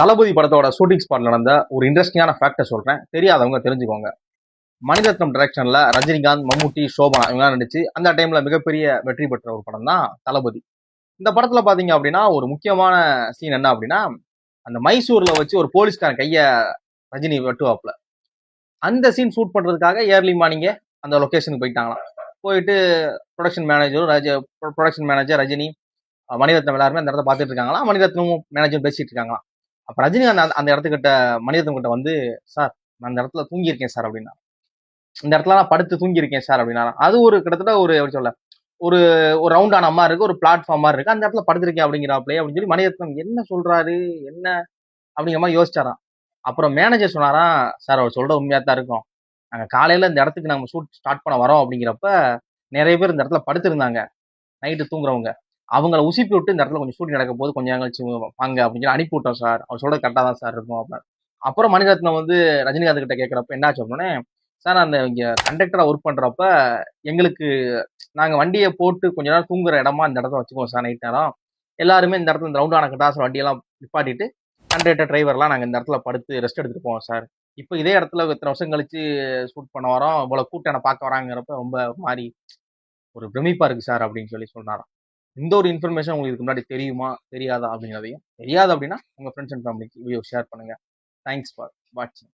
தளபதி படத்தோட shooting spot நடந்த ஒரு இன்ட்ரெஸ்டிங்கான ஃபேக்டர் சொல்றேன், தெரியாதவங்க தெரிஞ்சுக்கோங்க. மணிரத்னம் டைரக்ஷன்ல ரஜினிகாந்த், மம்முட்டி, சோபனா இவங்கலாம் நடிச்சு அந்த டைம்ல மிகப்பெரிய வெற்றி பெற்ற ஒரு படம் தான் தளபதி. இந்த படத்துல பாத்தீங்க அப்படின்னா ஒரு முக்கியமான சீன் என்ன அப்படின்னா, அந்த மைசூர்ல வச்சு ஒரு போலீஸ்காரன் கைய ரஜினி வெட்டுவாப்ல. அந்த சீன் ஷூட் பண்றதுக்காக ஏர்லி மார்னிங்கே அந்த லொகேஷனுக்கு போயிட்டாங்களாம். போயிட்டு ப்ரொடக்ஷன் மேனேஜர் ரஜினி, மணிரத்னம் எல்லாருமே அந்த இடத்த பார்த்துட்டு இருக்காங்களாம். மணிரத்னமும் மேனேஜரும் பேசிட்டு இருக்காங்களாம். அப்ப ரஜினி அந்த இடத்துக்கிட்ட மணிரத்னம் கிட்ட வந்து, சார் நான் அந்த இடத்துல தூங்கியிருக்கேன் சார் அப்படின்னா, இந்த இடத்துல நான் படுத்து தூங்கியிருக்கேன் சார் அப்படின்னா, அது ஒரு கிட்டத்தட்ட ஒரு எப்படி சொல்ல ஒரு ஒரு ரவுண்டான மாதிரி இருக்கு, ஒரு பிளாட்ஃபார்ம் மாதிரி இருக்கு, அந்த இடத்துல படுத்திருக்கேன் அப்படிங்கிறாப்லே அப்படின்னு சொல்லி மணிரத்னம் என்ன சொல்றாரு என்ன அப்படிங்கிற மாதிரி யோசிச்சாராம். அப்புறம் மேனேஜர் சொன்னாராம், சார் அவர் சொல்ற உண்மையா தான் இருக்கும், நாங்க காலையில இந்த இடத்துக்கு நம்ம ஷூட் ஸ்டார்ட் பண்ண வரோம் அப்படிங்கிறப்ப நிறைய பேர் இந்த இடத்துல படுத்திருந்தாங்க, நைட்டு தூங்குறவங்க, அவங்கள உசுப்பி விட்டு இந்த இடத்துல கொஞ்சம் ஷூட்டிங் நடக்கும் போது கொஞ்சம் கழிச்சு வாங்க அப்படின்னு சொல்லி அனுப்பி விட்டோம் சார், அவர் சொல்றது கரெக்டா தான் சார் இருக்கும் அப்படின்னு. அப்புறம் மணிரத்னம் வந்து ரஜினிகாந்த் கிட்ட கேட்கிறப்ப என்னாச்சு அப்படின்னே, சார் அந்த இங்க கண்டக்டரா ஒர்க் பண்றப்ப எங்களுக்கு நாங்க வண்டியை போட்டு கொஞ்ச நேரம் தூங்குற இடமா இந்த இடத்த வச்சுக்கோம் சார், நைட் நேரம் எல்லாருமே இந்த இடத்துல இந்த ரவுண்டான கட்டாசம் வண்டியெல்லாம் நிப்பாட்டிட்டு கண்டக்டர் டிரைவர்லாம் நாங்க இந்த இடத்துல படுத்து ரெஸ்ட் எடுத்துட்டு போவோம் சார். இப்போ இதே இடத்துல இத்தனை வருஷம் கழிச்சு ஷூட் பண்ண வரோம், இவ்வளவு கூட்டம் என்ன பார்க்க வராங்கிறப்ப ரொம்ப மாதிரி ஒரு பிரமிப்பா இருக்கு சார் அப்படின்னு சொல்லி சொன்னாராம். இந்த ஒரு இன்ஃபர்மேஷன் உங்களுக்கு இதுக்கு முன்னாடி தெரியுமா தெரியாதா அப்படிங்கிறதையும், தெரியாது அப்படின்னா உங்க ஃப்ரெண்ட்ஸ் அண்ட் ஃபேமிலிக்கு வீடியோ ஷேர் பண்ணுங்க. தேங்க்ஸ் ஃபார் வாட்சிங்.